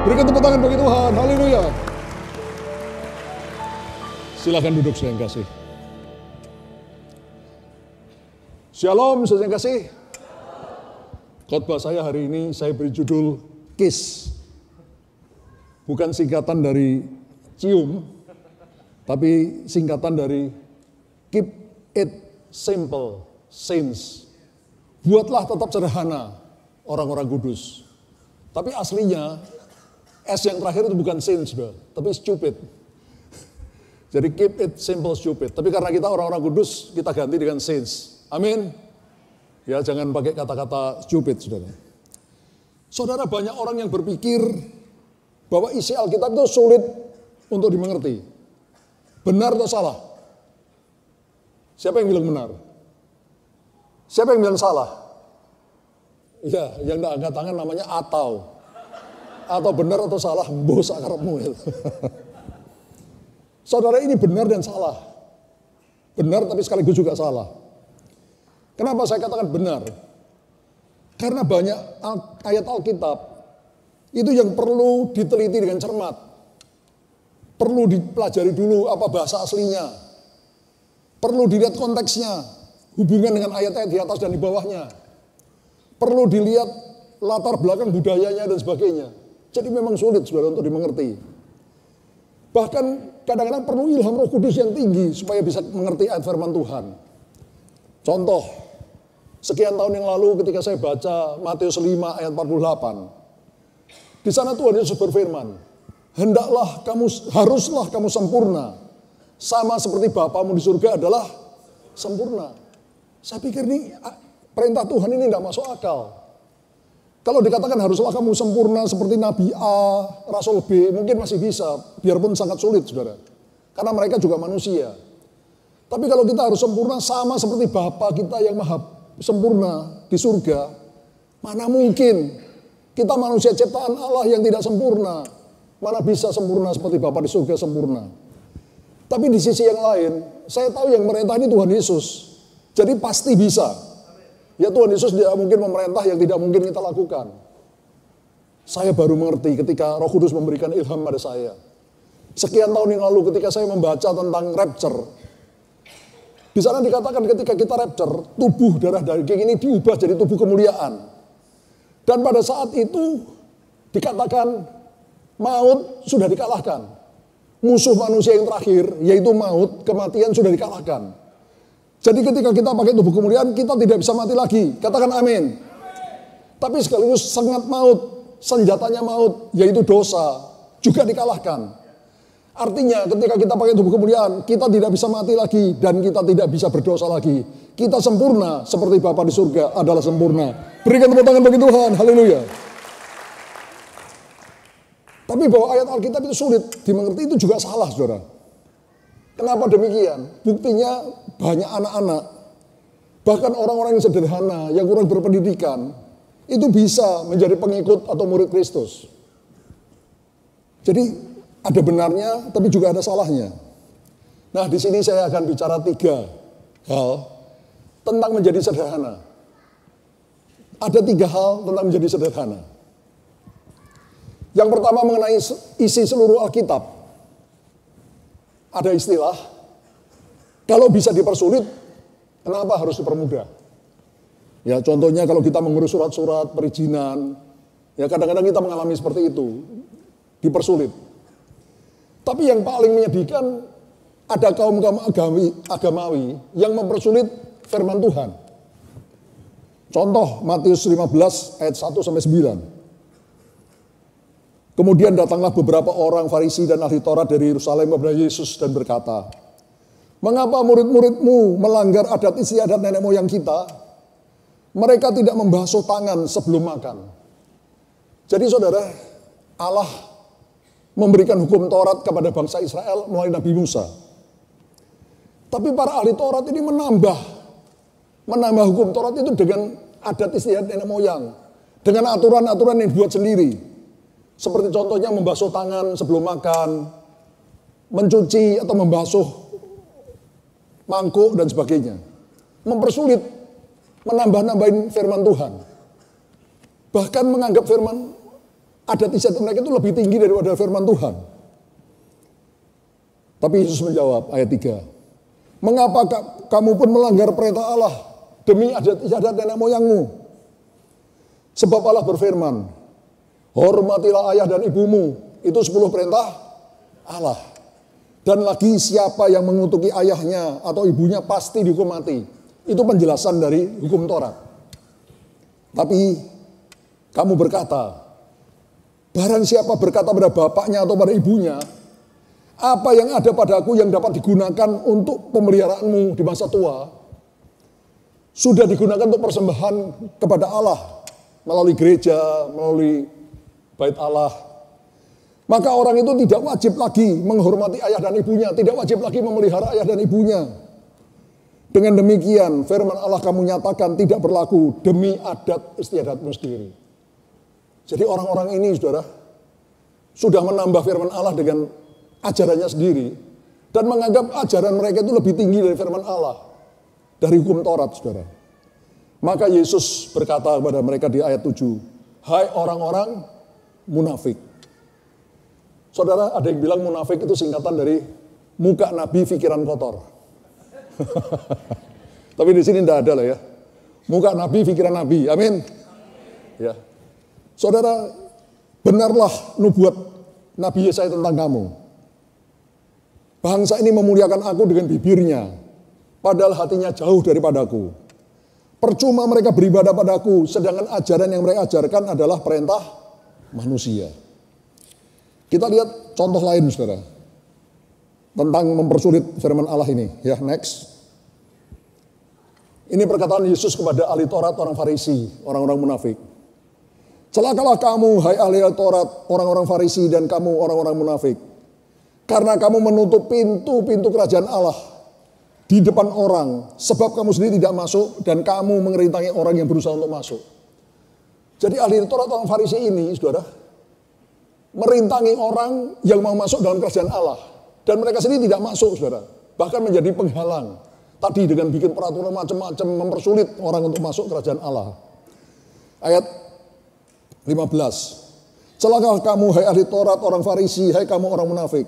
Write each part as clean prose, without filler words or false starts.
Berikan tepuk tangan bagi Tuhan. Haleluya. Silakan duduk, saudara yang kasih. Shalom, saudara yang kasih. Khotbah saya hari ini saya beri judul KISS. Bukan singkatan dari cium, tapi singkatan dari Keep It Simple Saints. Buatlah tetap sederhana orang-orang kudus. Tapi aslinya S yang terakhir itu bukan saints, tapi stupid. Jadi keep it simple stupid. Tapi karena kita orang-orang kudus, kita ganti dengan saints. Amin. Ya, jangan pakai kata-kata stupid, saudara. Saudara, banyak orang yang berpikir bahwa isi Alkitab itu sulit untuk dimengerti. Benar atau salah? Siapa yang bilang benar? Siapa yang bilang salah? Ya, yang tidak angkat tangan namanya atau benar atau salah, bos akarmu itu. Saudara, ini benar dan salah. Benar tapi sekaligus juga salah. Kenapa saya katakan benar? Karena banyak ayat Alkitab itu yang perlu diteliti dengan cermat. Perlu dipelajari dulu apa bahasa aslinya. Perlu dilihat konteksnya, hubungan dengan ayat-ayat di atas dan di bawahnya. Perlu dilihat latar belakang budayanya dan sebagainya. Jadi memang sulit, saudara, untuk dimengerti. Bahkan kadang-kadang perlu ilham Roh Kudus yang tinggi supaya bisa mengerti ayat firman Tuhan. Contoh, sekian tahun yang lalu ketika saya baca Matius 5 ayat 48. Di sana Tuhan Yesus berfirman, haruslah kamu sempurna, sama seperti Bapamu di surga adalah sempurna. Saya pikir ini perintah Tuhan ini tidak masuk akal. Kalau dikatakan haruslah kamu sempurna seperti Nabi A, Rasul B, mungkin masih bisa, biarpun sangat sulit, saudara. Karena mereka juga manusia. Tapi kalau kita harus sempurna sama seperti Bapa kita yang maha sempurna di surga, mana mungkin kita manusia ciptaan Allah yang tidak sempurna. Mana bisa sempurna seperti Bapa di surga sempurna. Tapi di sisi yang lain, saya tahu yang merintah ini Tuhan Yesus. Jadi pasti bisa. Ya, Tuhan Yesus tidak mungkin memerintah yang tidak mungkin kita lakukan. Saya baru mengerti ketika Roh Kudus memberikan ilham pada saya. Sekian tahun yang lalu ketika saya membaca tentang rapture. Di sana dikatakan ketika kita rapture, tubuh darah daging ini diubah jadi tubuh kemuliaan. Dan pada saat itu dikatakan maut sudah dikalahkan. Musuh manusia yang terakhir, yaitu maut, kematian sudah dikalahkan. Jadi ketika kita pakai tubuh kemuliaan, kita tidak bisa mati lagi. Katakan amin. Tapi sekaligus sengat maut, senjatanya maut, yaitu dosa, juga dikalahkan. Artinya ketika kita pakai tubuh kemuliaan, kita tidak bisa mati lagi dan kita tidak bisa berdosa lagi. Kita sempurna seperti Bapa di surga adalah sempurna. Berikan tepuk tangan bagi Tuhan. Haleluya. Tapi bahwa ayat Alkitab itu sulit dimengerti itu juga salah, saudara. Kenapa demikian? Buktinya banyak anak-anak, bahkan orang-orang yang sederhana, yang kurang berpendidikan, itu bisa menjadi pengikut atau murid Kristus. Jadi ada benarnya, tapi juga ada salahnya. Nah, di sini saya akan bicara 3 hal tentang menjadi sederhana. Ada 3 hal tentang menjadi sederhana. Yang pertama mengenai isi seluruh Alkitab. Ada istilah, kalau bisa dipersulit, kenapa harus dipermudah? Ya, contohnya kalau kita mengurus surat-surat perizinan, ya kadang-kadang kita mengalami seperti itu, dipersulit. Tapi yang paling menyedihkan, ada kaum-kaum agamawi yang mempersulit firman Tuhan. Contoh Matius 15 ayat 1-9. Kemudian datanglah beberapa orang Farisi dan ahli Taurat dari Yerusalem kepada Yesus dan berkata, mengapa murid-muridmu melanggar adat istiadat nenek moyang kita? Mereka tidak membasuh tangan sebelum makan. Jadi saudara, Allah memberikan hukum Taurat kepada bangsa Israel melalui Nabi Musa. Tapi para ahli Taurat ini menambah hukum Taurat itu dengan adat istiadat nenek moyang. Dengan aturan-aturan yang dibuat sendiri. Seperti contohnya membasuh tangan sebelum makan, mencuci atau membasuh mangkuk dan sebagainya. Mempersulit, menambah-nambahin firman Tuhan. Bahkan menganggap firman Adat istiadat mereka itu lebih tinggi daripada firman Tuhan. Tapi Yesus menjawab ayat 3. Mengapa kamu pun melanggar perintah Allah demi adat istiadat nenek moyangmu? Sebab Allah berfirman, hormatilah ayah dan ibumu. Itu 10 perintah Allah. Dan lagi siapa yang mengutuki ayahnya atau ibunya pasti dihukum mati. Itu penjelasan dari hukum Taurat. Tapi kamu berkata, barang siapa berkata pada bapaknya atau pada ibunya, apa yang ada padaku yang dapat digunakan untuk pemeliharaanmu di masa tua, sudah digunakan untuk persembahan kepada Allah, melalui gereja, melalui bait Allah. Maka orang itu tidak wajib lagi menghormati ayah dan ibunya, tidak wajib lagi memelihara ayah dan ibunya. Dengan demikian firman Allah kamu nyatakan tidak berlaku demi adat istiadatmu sendiri. Jadi orang-orang ini saudara, sudah menambah firman Allah dengan ajarannya sendiri. Dan menganggap ajaran mereka itu lebih tinggi dari firman Allah. Dari hukum Taurat saudara. Maka Yesus berkata kepada mereka di ayat 7. Hai orang-orang munafik. Saudara, ada yang bilang munafik itu singkatan dari muka nabi pikiran kotor. Tapi di sini tidak ada lah ya. Muka nabi pikiran nabi. Amin. Ya. Saudara, benarlah nubuat Nabi Yesaya tentang kamu. Bangsa ini memuliakan aku dengan bibirnya, padahal hatinya jauh daripadaku. Percuma mereka beribadah padaku, sedangkan ajaran yang mereka ajarkan adalah perintah manusia. Kita lihat contoh lain saudara, tentang mempersulit firman Allah ini. Ya, next. Ini perkataan Yesus kepada ahli Taurat, orang Farisi, orang-orang munafik. Celakalah kamu, hai ahli Taurat, orang-orang Farisi dan kamu orang-orang munafik. Karena kamu menutup pintu-pintu kerajaan Allah di depan orang, sebab kamu sendiri tidak masuk dan kamu mengerintangi orang yang berusaha untuk masuk. Jadi ahli Taurat, orang Farisi ini, saudara, merintangi orang yang mau masuk dalam kerajaan Allah. Dan mereka sendiri tidak masuk, saudara. Bahkan menjadi penghalang. Tadi dengan bikin peraturan macam-macam, mempersulit orang untuk masuk kerajaan Allah. Ayat 15. Celakalah kamu, hai ahli Taurat, orang Farisi, hai kamu orang munafik.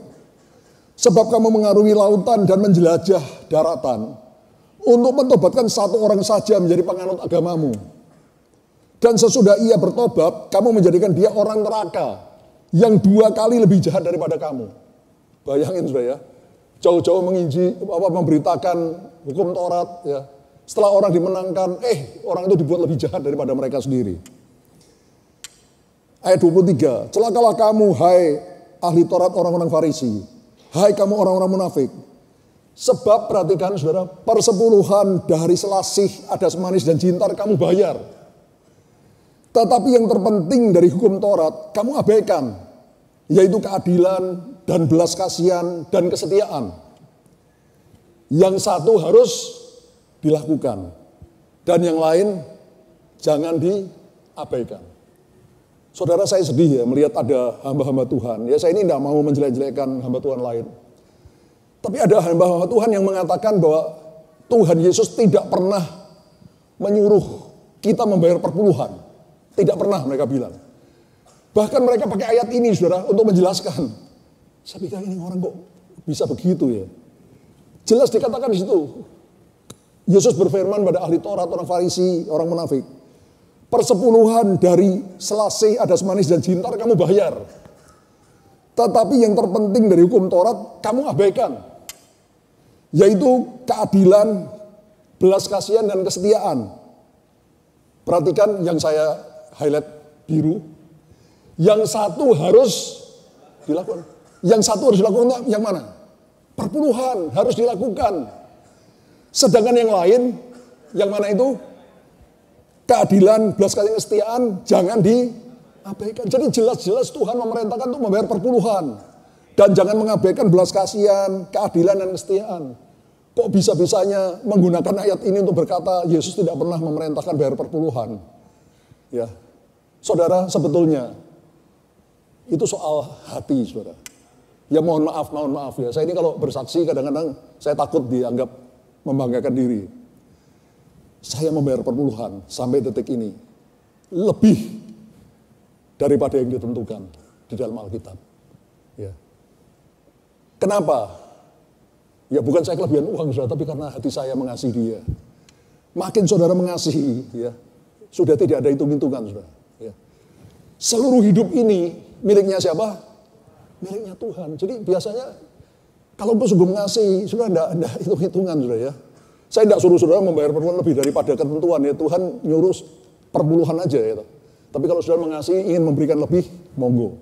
Sebab kamu mengarungi lautan dan menjelajah daratan untuk mentobatkan satu orang saja menjadi penganut agamamu. Dan sesudah ia bertobat, kamu menjadikan dia orang neraka yang 2 kali lebih jahat daripada kamu. Bayangin sudah ya, jauh-jauh memberitakan hukum Taurat ya. Setelah orang dimenangkan, orang itu dibuat lebih jahat daripada mereka sendiri. Ayat 23, celakalah kamu hai ahli Taurat orang-orang Farisi, hai kamu orang-orang munafik. Sebab perhatikan saudara, persepuluhan dari selasih, adas manis dan jintar kamu bayar. Tetapi yang terpenting dari hukum Taurat kamu abaikan, yaitu keadilan dan belas kasihan dan kesetiaan. Yang satu harus dilakukan dan yang lain jangan diabaikan. Saudara, saya sedih ya melihat ada hamba-hamba Tuhan. Ya, saya ini tidak mau menjelek-jelekkan hamba Tuhan lain. Tapi ada hamba-hamba Tuhan yang mengatakan bahwa Tuhan Yesus tidak pernah menyuruh kita membayar perpuluhan. Tidak pernah mereka bilang. Bahkan mereka pakai ayat ini saudara untuk menjelaskan. Saya pikir ini orang kok bisa begitu ya. Jelas dikatakan di situ. Yesus berfirman pada ahli Taurat, orang Farisi, orang munafik. Persepuluhan dari selasih, adas manis dan jintar kamu bayar. Tetapi yang terpenting dari hukum Taurat kamu abaikan. Yaitu keadilan, belas kasihan dan kesetiaan. Perhatikan yang saya highlight biru. Yang satu harus dilakukan. Yang satu harus dilakukan yang mana? Perpuluhan harus dilakukan. Sedangkan yang lain, yang mana itu? Keadilan, belas kasihan, kesetiaan jangan diabaikan. Jadi jelas-jelas Tuhan memerintahkan untuk membayar perpuluhan. Dan jangan mengabaikan belas kasihan, keadilan dan kesetiaan. Kok bisa-bisanya menggunakan ayat ini untuk berkata Yesus tidak pernah memerintahkan bayar perpuluhan. Ya, saudara, sebetulnya itu soal hati, saudara. Ya mohon maaf ya. Saya ini kalau bersaksi kadang-kadang saya takut dianggap membanggakan diri. Saya membayar perpuluhan sampai detik ini lebih daripada yang ditentukan di dalam Alkitab. Ya. Kenapa? Ya bukan saya kelebihan uang, saudara, tapi karena hati saya mengasihi dia. Makin saudara mengasihi, ya, sudah tidak ada hitung-hitungan, saudara. Ya. Seluruh hidup ini miliknya siapa? Miliknya Tuhan. Jadi biasanya kalau sungguh mengasihi, sudah tidak hitung-hitungan, saudara, ya. Saya tidak suruh saudara membayar perpuluhan lebih daripada ketentuan, ya. Tuhan nyuruh perpuluhan aja, ya. Tapi kalau saudara mengasihi, ingin memberikan lebih, monggo.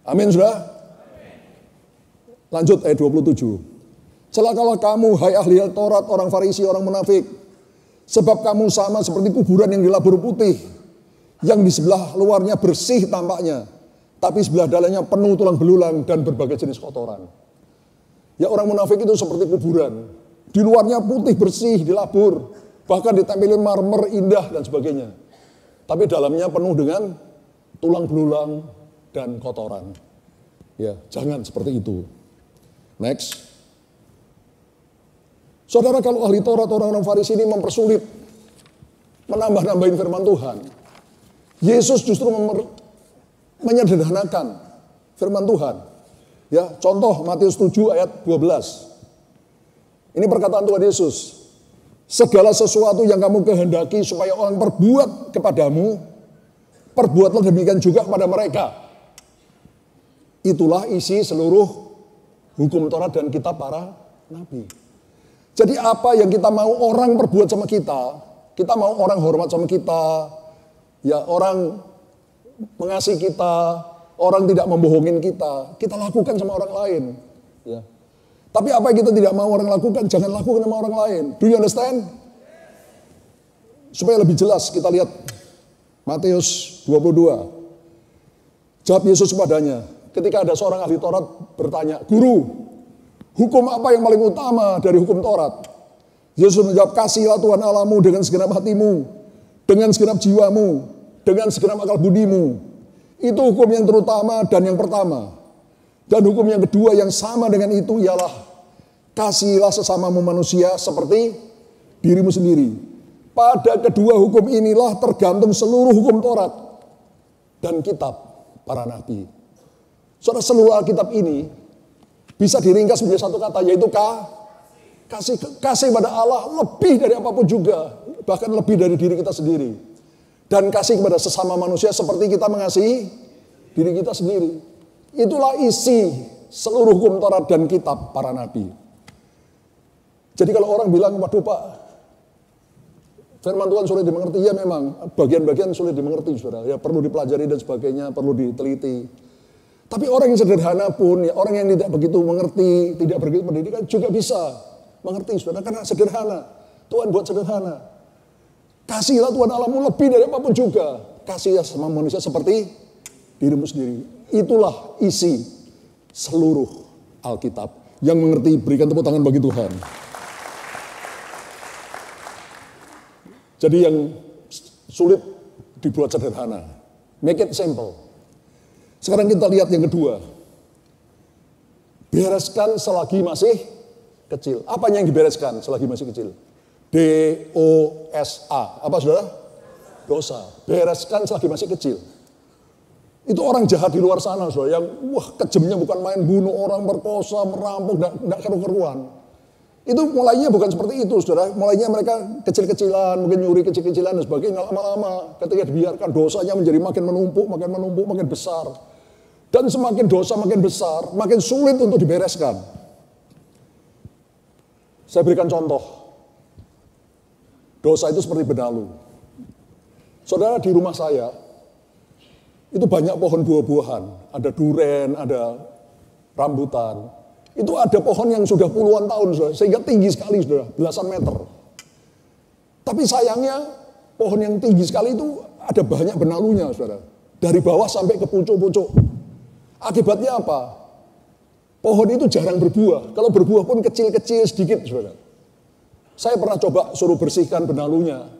Amin, saudara. Lanjut ayat 27. Celakalah kamu, hai ahli Taurat, orang Farisi, orang munafik. Sebab kamu sama seperti kuburan yang dilabur putih, yang di sebelah luarnya bersih tampaknya, tapi sebelah dalamnya penuh tulang belulang dan berbagai jenis kotoran. Ya, orang munafik itu seperti kuburan. Di luarnya putih, bersih, dilabur, bahkan ditempelin marmer indah dan sebagainya. Tapi dalamnya penuh dengan tulang belulang dan kotoran. Ya, jangan seperti itu. Next. Saudara, kalau ahli Taurat, orang-orang Farisi ini mempersulit, menambah-nambahin firman Tuhan, Yesus justru menyederhanakan firman Tuhan. Ya, contoh Matius 7 ayat 12. Ini perkataan Tuhan Yesus. Segala sesuatu yang kamu kehendaki supaya orang perbuat kepadamu, perbuatlah demikian juga kepada mereka. Itulah isi seluruh hukum Taurat dan kitab para nabi. Jadi apa yang kita mau orang perbuat sama kita mau orang hormat sama kita, ya orang mengasihi kita, orang tidak membohongin kita lakukan sama orang lain. Ya. Tapi apa yang kita tidak mau orang lakukan, jangan lakukan sama orang lain. Do you understand? Supaya lebih jelas kita lihat Matius 22. Jawab Yesus padanya, ketika ada seorang ahli Taurat bertanya, Guru, hukum apa yang paling utama dari hukum Taurat? Yesus menjawab, kasihilah Tuhan Allahmu dengan segenap hatimu, dengan segenap jiwamu, dengan segenap akal budimu. Itu hukum yang terutama dan yang pertama. Dan hukum yang kedua yang sama dengan itu ialah kasihilah sesamamu manusia seperti dirimu sendiri. Pada kedua hukum inilah tergantung seluruh hukum Taurat dan kitab para nabi. Saudara, seluruh Alkitab ini bisa diringkas menjadi satu kata, yaitu kasih. Kasih pada Allah lebih dari apapun juga, bahkan lebih dari diri kita sendiri. Dan kasih kepada sesama manusia seperti kita mengasihi diri kita sendiri. Itulah isi seluruh hukum Taurat dan kitab para nabi. Jadi kalau orang bilang, waduh Pak, firman Tuhan sulit dimengerti, ya memang bagian-bagian sulit dimengerti, saudara. Ya perlu dipelajari dan sebagainya, perlu diteliti. Tapi orang yang sederhana pun, ya orang yang tidak begitu mengerti, tidak begitu pendidikan juga bisa mengerti, saudara, karena sederhana. Tuhan buat sederhana. Kasihlah Tuhan Allahmu lebih dari apapun juga. Kasihlah sama manusia seperti dirimu sendiri. Itulah isi seluruh Alkitab. Yang mengerti, berikan tepuk tangan bagi Tuhan. Jadi yang sulit dibuat sederhana. Make it simple. Sekarang kita lihat yang kedua. Bereskan selagi masih kecil. Apanya yang dibereskan selagi masih kecil? D-O-S-A. Apa saudara? Dosa. Bereskan selagi masih kecil. Itu orang jahat di luar sana, saudara. Yang kejamnya bukan main, bunuh orang, berkosa, merampok, tidak keru-keruan. Itu mulainya bukan seperti itu, saudara. Mulainya mereka kecil-kecilan, mungkin nyuri kecil-kecilan dan sebagainya. Lama-lama ketika dibiarkan dosanya menjadi makin menumpuk, makin besar. Dan semakin dosa makin besar, makin sulit untuk dibereskan. Saya berikan contoh. Dosa itu seperti benalu. Saudara, di rumah saya, itu banyak pohon buah-buahan. Ada duren, ada rambutan. Itu ada pohon yang sudah puluhan tahun, saudara, sehingga tinggi sekali, saudara, belasan meter. Tapi sayangnya, pohon yang tinggi sekali itu ada banyak benalunya, saudara. Dari bawah sampai ke pucuk-pucuk. Akibatnya apa? Pohon itu jarang berbuah. Kalau berbuah pun kecil-kecil sedikit, saudara. Saya pernah coba suruh bersihkan benalunya.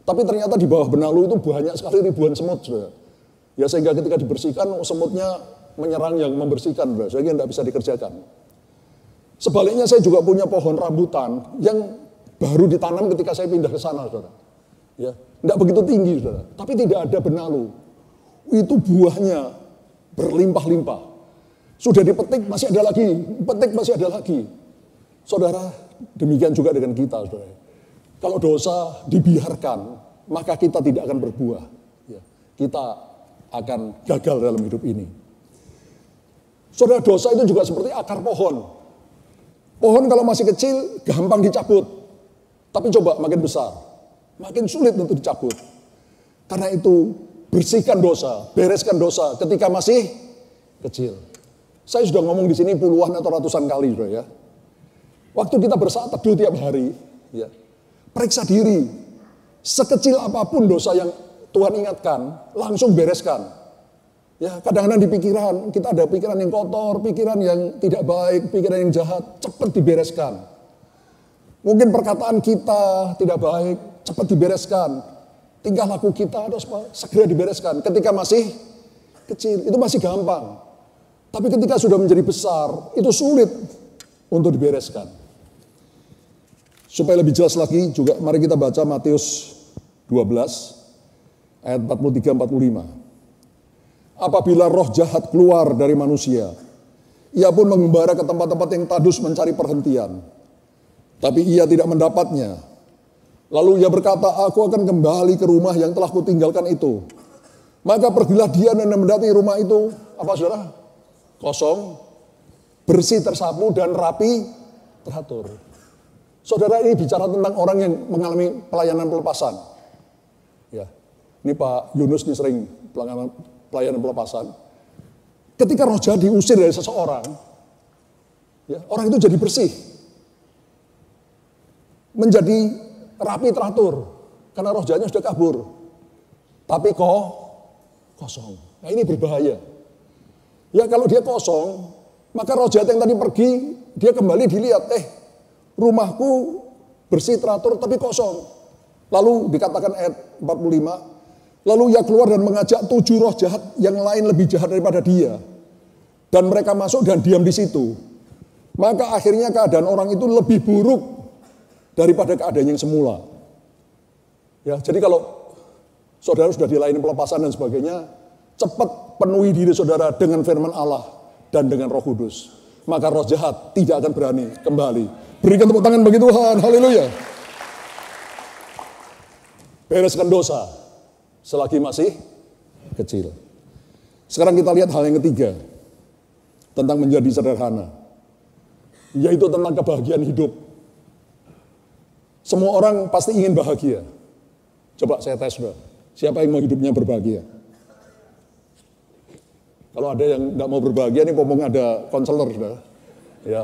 Tapi ternyata di bawah benalu itu banyak sekali ribuan semut, saudara. Ya sehingga ketika dibersihkan, semutnya menyerang yang membersihkan, saudara. Sehingga tidak bisa dikerjakan. Sebaliknya saya juga punya pohon rambutan yang baru ditanam ketika saya pindah ke sana, saudara. Ya, tidak begitu tinggi, saudara. Tapi tidak ada benalu. itu buahnya berlimpah-limpah. Sudah dipetik masih ada lagi, petik masih ada lagi. Saudara, demikian juga dengan kita, saudara. Kalau dosa dibiarkan, maka kita tidak akan berbuah. Ya, kita akan gagal dalam hidup ini. Saudara, dosa itu juga seperti akar pohon. Pohon kalau masih kecil, gampang dicabut. Tapi coba makin besar, makin sulit untuk dicabut. Karena itu, bersihkan dosa, bereskan dosa ketika masih kecil. Saya sudah ngomong di sini puluhan atau ratusan kali, saudara ya. Waktu kita bersaat teduh tiap hari, ya, periksa diri. Sekecil apapun dosa yang Tuhan ingatkan, langsung bereskan. Ya, kadang-kadang di pikiran, kita ada pikiran yang kotor, pikiran yang tidak baik, pikiran yang jahat, cepat dibereskan. Mungkin perkataan kita tidak baik, cepat dibereskan. Tingkah laku kita harus segera dibereskan. Ketika masih kecil, itu masih gampang. Tapi ketika sudah menjadi besar, itu sulit untuk dibereskan. Supaya lebih jelas lagi juga mari kita baca Matius 12 ayat 43-45. Apabila roh jahat keluar dari manusia, ia pun mengembara ke tempat-tempat yang tandus mencari perhentian. Tapi ia tidak mendapatnya. Lalu ia berkata, aku akan kembali ke rumah yang telah kutinggalkan itu. Maka pergilah dia dan mendatangi rumah itu, apa saudara? Kosong, bersih tersapu dan rapi teratur. Saudara, ini bicara tentang orang yang mengalami pelayanan pelepasan. Ya, ini Pak Yunus ini sering pelayanan pelepasan. Ketika roh jahat diusir dari seseorang, ya, orang itu jadi bersih, menjadi rapi teratur, karena roh jahatnya sudah kabur. Tapi kosong. Nah, ini berbahaya. Ya, kalau dia kosong, maka roh jahat yang tadi pergi, dia kembali dilihat, rumahku bersih teratur tapi kosong. Lalu dikatakan ayat 45, lalu ia keluar dan mengajak 7 roh jahat yang lain lebih jahat daripada dia. Dan mereka masuk dan diam di situ. Maka akhirnya keadaan orang itu lebih buruk daripada keadaan yang semula. Ya, jadi kalau saudara sudah dilayani pelepasan dan sebagainya, cepat penuhi diri saudara dengan firman Allah dan dengan Roh Kudus. Maka roh jahat tidak akan berani kembali. Berikan tepuk tangan bagi Tuhan, haleluya. Bereskan dosa selagi masih kecil. Sekarang kita lihat hal yang ketiga tentang menjadi sederhana, yaitu tentang kebahagiaan hidup. Semua orang pasti ingin bahagia. Coba saya tes, siapa yang mau hidupnya berbahagia? Kalau ada yang nggak mau berbahagia, ini pomong ada konselor, saudara. Ya,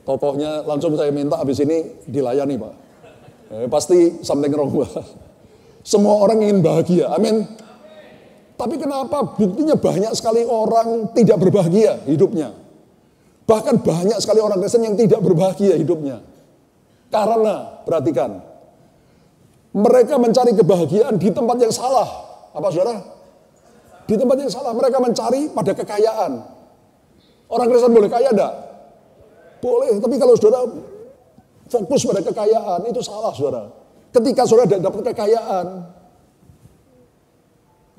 tokohnya langsung saya minta habis ini dilayani, Pak. Pasti something wrong, Pak. Semua orang ingin bahagia, amin. Tapi kenapa buktinya banyak sekali orang tidak berbahagia hidupnya? Bahkan banyak sekali orang Kristen yang tidak berbahagia hidupnya. Karena, perhatikan, mereka mencari kebahagiaan di tempat yang salah. Apa saudara? Di tempat yang salah, mereka mencari pada kekayaan. Orang Kristen boleh kaya enggak? Boleh, tapi kalau saudara fokus pada kekayaan, itu salah saudara. Ketika saudara dapat kekayaan,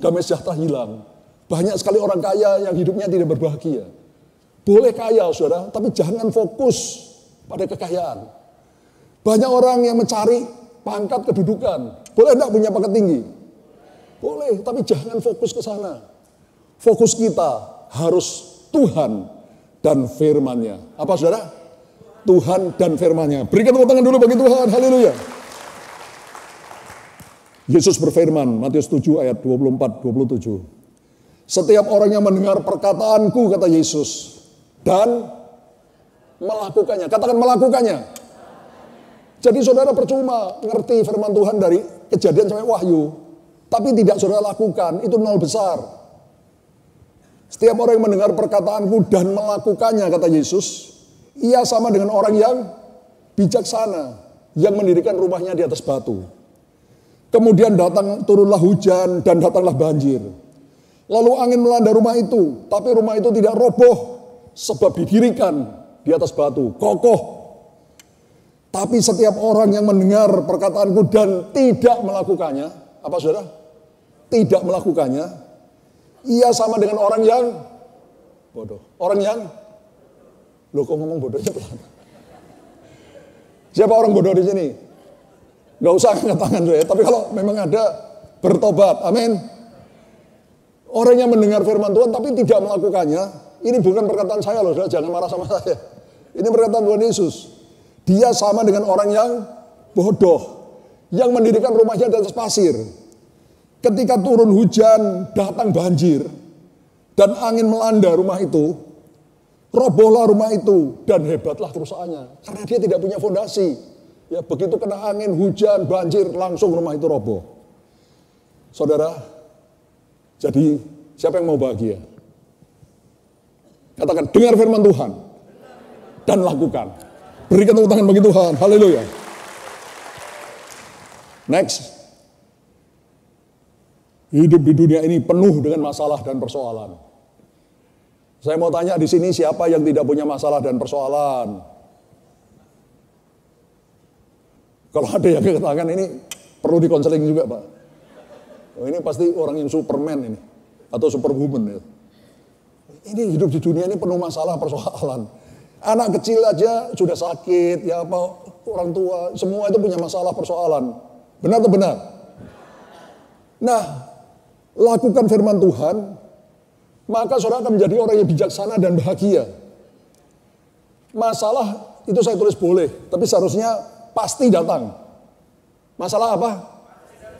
damai sejahtera hilang. Banyak sekali orang kaya yang hidupnya tidak berbahagia. Boleh kaya saudara, tapi jangan fokus pada kekayaan. Banyak orang yang mencari pangkat kedudukan. Boleh enggak punya pangkat tinggi? Boleh, tapi jangan fokus ke sana. Fokus kita harus Tuhan dan firman-Nya. Apa saudara? Tuhan dan firman-Nya. Berikan tepuk tangan dulu bagi Tuhan. Haleluya. Yesus berfirman, Matius 7 ayat 24-27. Setiap orang yang mendengar perkataanku, kata Yesus, dan melakukannya. Katakan melakukannya. Jadi saudara percuma ngerti firman Tuhan dari Kejadian sampai Wahyu, tapi tidak saudara lakukan, itu nol besar. Setiap orang yang mendengar perkataanku dan melakukannya, kata Yesus, ia sama dengan orang yang bijaksana, yang mendirikan rumahnya di atas batu. Kemudian turunlah hujan dan datanglah banjir. Lalu angin melanda rumah itu, tapi rumah itu tidak roboh, sebab didirikan di atas batu, kokoh. Tapi setiap orang yang mendengar perkataanku dan tidak melakukannya, apa saudara? Tidak melakukannya, ia sama dengan orang yang bodoh. Orang yang, loh kok ngomong bodohnya pelan. Siapa orang bodoh di sini? Gak usah angkat tangan ya, tapi kalau memang ada, bertobat, amin. Orang yang mendengar firman Tuhan tapi tidak melakukannya, ini bukan perkataan saya loh, jangan marah sama saya. Ini perkataan Tuhan Yesus. Dia sama dengan orang yang bodoh, yang mendirikan rumahnya di atas pasir. Ketika turun hujan, datang banjir, dan angin melanda rumah itu, robohlah rumah itu, dan hebatlah kerusakannya. Karena dia tidak punya fondasi. Ya, begitu kena angin, hujan, banjir, langsung rumah itu roboh. Saudara, jadi siapa yang mau bahagia? Katakan, dengar firman Tuhan dan lakukan. Berikan tepuk tangan bagi Tuhan. Haleluya. Next. Hidup di dunia ini penuh dengan masalah dan persoalan. Saya mau tanya di sini, siapa yang tidak punya masalah dan persoalan? Kalau ada yang katakan ini perlu dikonseling juga, Pak. Ini pasti orang yang Superman ini atau Superwoman ya. Ini hidup di dunia ini penuh masalah persoalan. Anak kecil aja sudah sakit, ya apa orang tua, semua itu punya masalah persoalan. Benar atau benar? Nah, lakukan firman Tuhan, maka saudara akan menjadi orang yang bijaksana dan bahagia. Masalah itu saya tulis boleh, tapi seharusnya pasti datang. Masalah apa?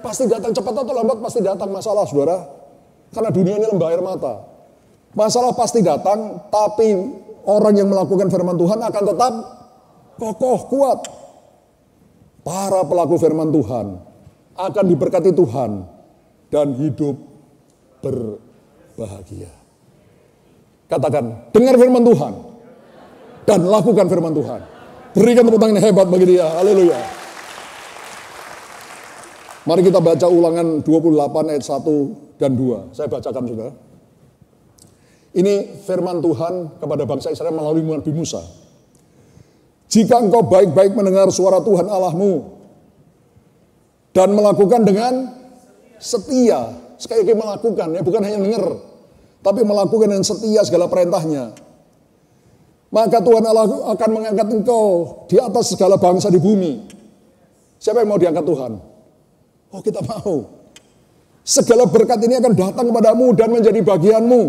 Pasti datang, cepat atau lambat pasti datang masalah, saudara. Karena dunia ini lembah air mata. Masalah pasti datang, tapi orang yang melakukan firman Tuhan akan tetap kokoh, kuat. Para pelaku firman Tuhan akan diberkati Tuhan dan hidup berbahagia. Katakan, dengar firman Tuhan dan lakukan firman Tuhan. Berikan tepuk tangan yang hebat bagi dia. Haleluya. Mari kita baca Ulangan 28 ayat 1 dan 2. Saya bacakan saudara. Ini firman Tuhan kepada bangsa Israel melalui Nabi Musa. Jika engkau baik-baik mendengar suara Tuhan Allahmu dan melakukan dengan setia, sekali lagi melakukan ya, bukan hanya dengar, tapi melakukan dengan setia segala perintahnya, maka Tuhan Allah akan mengangkat engkau di atas segala bangsa di bumi. Siapa yang mau diangkat Tuhan? Oh, kita mau. Segala berkat ini akan datang kepadamu dan menjadi bagianmu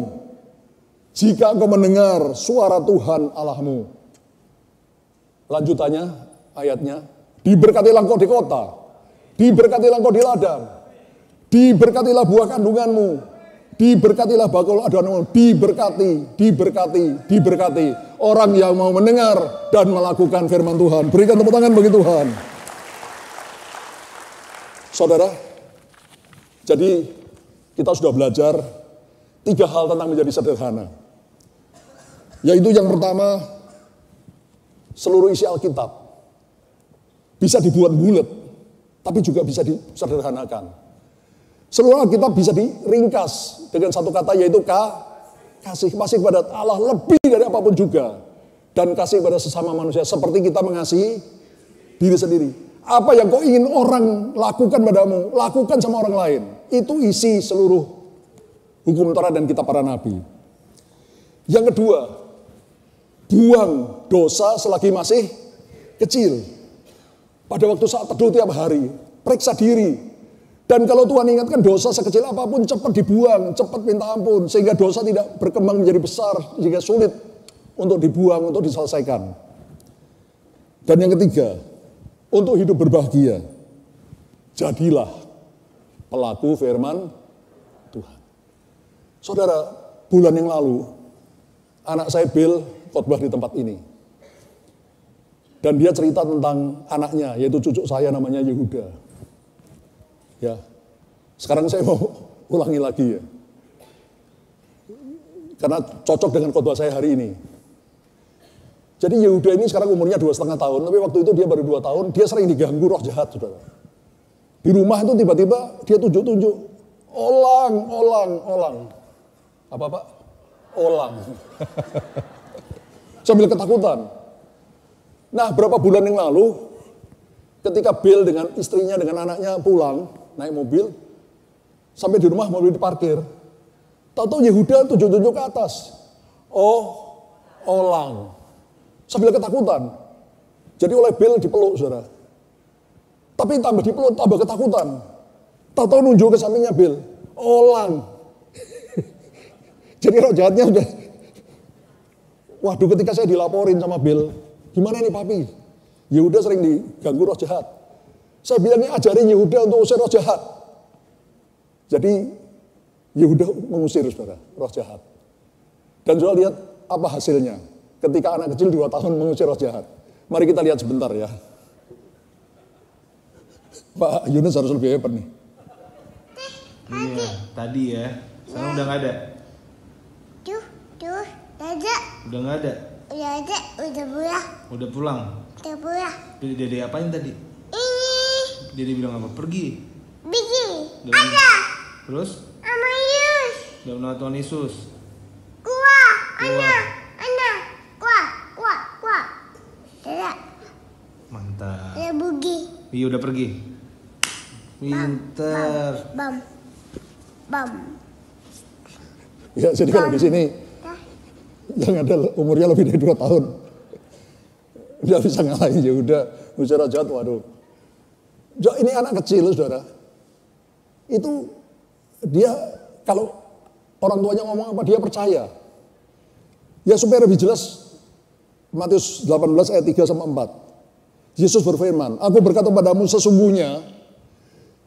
jika engkau mendengar suara Tuhan Allahmu. Lanjutannya ayatnya, diberkatilah engkau di kota, diberkatilah engkau di ladang, diberkatilah buah kandunganmu, diberkatilah bakul aduanmu, diberkati, diberkati, diberkati. Orang yang mau mendengar dan melakukan firman Tuhan. Berikan tepuk tangan bagi Tuhan. Saudara, jadi kita sudah belajar 3 hal tentang menjadi sederhana. Yaitu yang pertama, seluruh isi Alkitab bisa dibuat bulat, tapi juga bisa disederhanakan. Seluruh Alkitab bisa diringkas dengan satu kata, yaitu kasih. Kasih kepada Allah lebih dari apapun juga. Dan kasih kepada sesama manusia seperti kita mengasihi diri sendiri. Apa yang kau ingin orang lakukan padamu, lakukan sama orang lain. Itu isi seluruh hukum Taurat dan kitab para nabi. Yang kedua, buang dosa selagi masih kecil. Pada waktu saat teduh tiap hari, periksa diri. Dan kalau Tuhan ingatkan dosa sekecil apapun, cepat dibuang, cepat minta ampun. Sehingga dosa tidak berkembang menjadi besar, sehingga sulit untuk dibuang, untuk diselesaikan. Dan yang ketiga, untuk hidup berbahagia, jadilah pelaku firman Tuhan. Saudara, bulan yang lalu, anak saya Bill khotbah di tempat ini. Dan dia cerita tentang anaknya, yaitu cucu saya namanya Yehuda. Ya, sekarang saya mau ulangi lagi ya. Karena cocok dengan khotbah saya hari ini. Jadi Yehuda ini sekarang umurnya 2,5 tahun, tapi waktu itu dia baru 2 tahun, dia sering diganggu roh jahat, saudara. Di rumah itu tiba-tiba dia tunjuk-tunjuk, olang. Apa Pak? Olang. Sambil ketakutan. Nah, berapa bulan yang lalu, ketika Bill dengan istrinya, dengan anaknya pulang, naik mobil, sampai di rumah mobil diparkir. Tahu-tahu Yehuda tunjuk-tunjuk ke atas. Oh, elang. Sambil ketakutan. Jadi oleh Bill dipeluk, saudara. Tapi tambah dipeluk, tambah ketakutan. Tahu-tahu nunjuk ke sampingnya Bill. Elang. Jadi roh jahatnya udah. Waduh, ketika saya dilaporin sama Bill, gimana nih papi? Yehuda sering diganggu roh jahat. Saya bilang nih ajarin Yehuda untuk usir roh jahat. Jadi Yehuda mengusir, saudara, roh jahat. Dan saudara lihat apa hasilnya ketika anak kecil 2 tahun mengusir roh jahat. Mari kita lihat sebentar ya. Pak Yunus harus lebih hebat nih. Iya, tadi ya. Sekarang udah nggak ada. Tuh, ada. Udah nggak ada. Udah ada, udah pulang. Udah pulang. Udah pulang. Dede apain tadi? Ini, Dede bilang apa? Pergi. bikin. Dalam- Ada. Terus? Sama Yus. Dalam nama Tuhan Yesus. Kuah, Keluar. anak. Kuah. Ada, Mantap. ada bugi. Iya udah pergi. Pinter. Bam. Ya, jadi kalau di sini yang ada umurnya lebih dari 2 tahun. Dia bisa ngalahin Yehuda, usir roh jahat, waduh. Ini anak kecil, saudara. Itu dia kalau orang tuanya ngomong apa, dia percaya. Ya supaya lebih jelas, Matius 18 ayat 3 sampai 4. Yesus berfirman, aku berkata padamu sesungguhnya,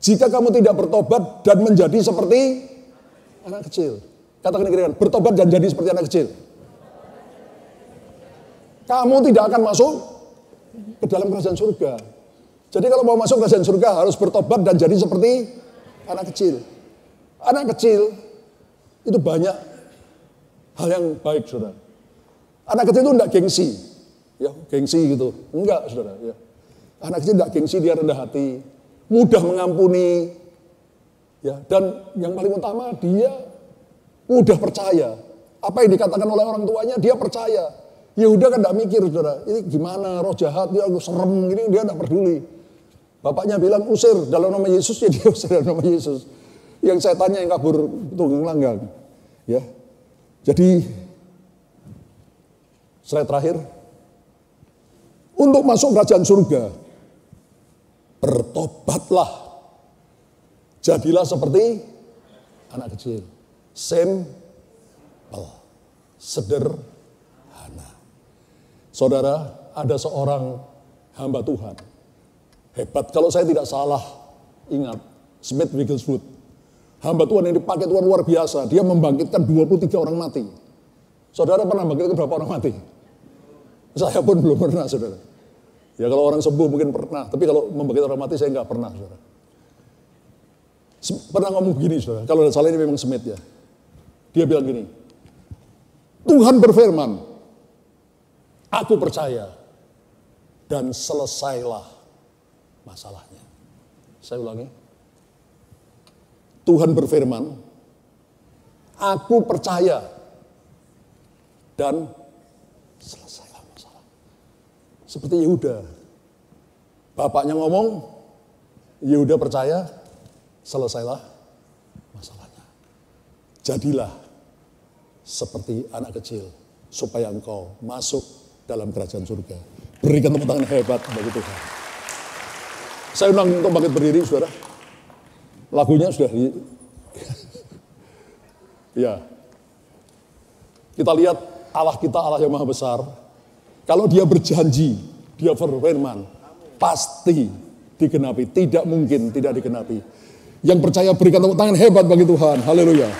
jika kamu tidak bertobat dan menjadi seperti anak kecil. Katakan kira-kira, bertobat dan jadi seperti anak kecil. Kamu tidak akan masuk ke dalam kerajaan surga. Jadi kalau mau masuk kerajaan surga harus bertobat dan jadi seperti anak kecil. Anak kecil itu banyak hal yang baik, saudara. Anak kecil itu enggak gengsi. Ya, gengsi gitu. Enggak, saudara. Ya. Anak kecil enggak gengsi, dia rendah hati. Mudah mengampuni. Ya, dan yang paling utama dia mudah percaya. Apa yang dikatakan oleh orang tuanya, dia percaya. Yehuda kan enggak mikir, saudara. Ini gimana, roh jahat, dia serem, gini, dia enggak peduli. Bapaknya bilang usir dalam nama Yesus, ya dia usir dalam nama Yesus. Yang setannya yang kabur tunggang langgang. Ya. Jadi slide terakhir. Untuk masuk kerajaan surga, bertobatlah. Jadilah seperti anak kecil. Simple. Sederhana. Saudara, ada seorang hamba Tuhan. Hebat, kalau saya tidak salah ingat, Smith Wigglesworth. Hamba Tuhan yang dipakai Tuhan luar biasa. Dia membangkitkan 23 orang mati. Saudara pernah membangkitkan berapa orang mati? Saya pun belum pernah, saudara. Ya kalau orang sembuh mungkin pernah. Tapi kalau membangkitkan orang mati saya nggak pernah, saudara. Pernah ngomong begini, saudara. Kalau salah ini memang Smith ya. Dia bilang gini. Tuhan berfirman, aku percaya. Dan selesailah masalahnya. Saya ulangi. Tuhan berfirman, aku percaya dan selesailah masalah. Seperti Yehuda. Bapaknya ngomong, Yehuda percaya, selesailah masalahnya. Jadilah seperti anak kecil supaya engkau masuk dalam kerajaan surga. Berikan tepuk tangan hebat bagi Tuhan. Saya undang untuk bangkit berdiri, saudara. Lagunya sudah ya. Kita lihat Allah kita Allah yang maha besar. Kalau dia berjanji, dia berfirman, pasti digenapi. Tidak mungkin tidak digenapi. Yang percaya berikan tepuk tangan hebat bagi Tuhan. Haleluya.